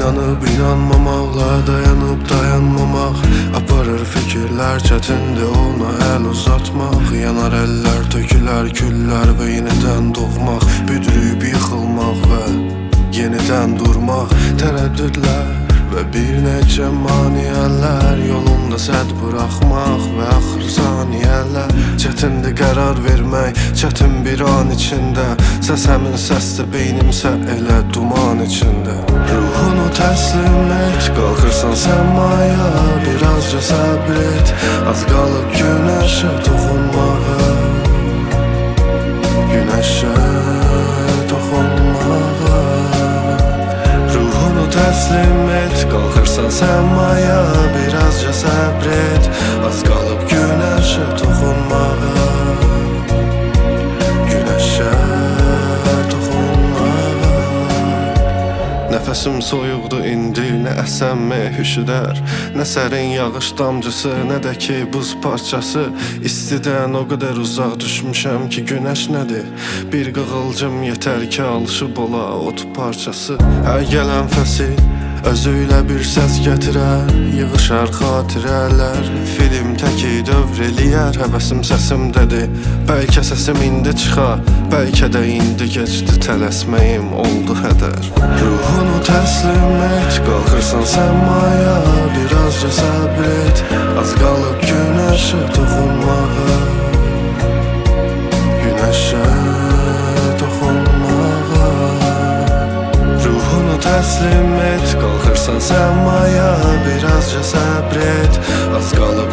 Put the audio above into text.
İnanıb inanmamaqla dayanıb dayanmamaq aparır fikirlər, çətindir ona əl uzatmaq. Yanar əllər, tökülər küllər və yenidən doğmaq, büdrüyüb yıxılmaq və yenidən durmaq. Tərəddüdlər və bir neçə maniyələr, yolunda səd buraxmaq və axır saniyələr. Çətindir qərar vermək, çətin bir an içində. Səs həmin səsdir, beynimsə elə duman içində. Ruhunu təslim et, qalxırsan səmaya, birazca səbr et. Az qalıb günəşə toxunmağa, günəşə toxunmağa. Ruhunu təslim et, qalxırsan səmaya, birazca səbr et. Az qalıb günəşə toxunmağa, günəşə toxunmağa. Nəfəsim soyuqdur indi, nə əsən hüşüdər, nə sərin yağış damcısı, nə də ki buz parçası. İstidən o qədər uzaq düşmüşəm ki günəş nədir? Bir qığılcım yetər ki alışıb ola ot parçası. Hər gələn fəsil özüylə bir səs gətirər, yığışar xatirələr. Film təki dövr eləyər, həvəsim səsimdədir. Bəlkə səsim indi çıxa, bəlkə də indi keçdi, tələsməyim oldu hədər. Ruhunu təslim et, qalxırsan səmaya, birazca səbr et. Az qalıb günəşə toxunmağa, günəşə toxunmağa. Ruhunu təslim et, qalxırsan səmaya, birazca səbr et. Az qalıb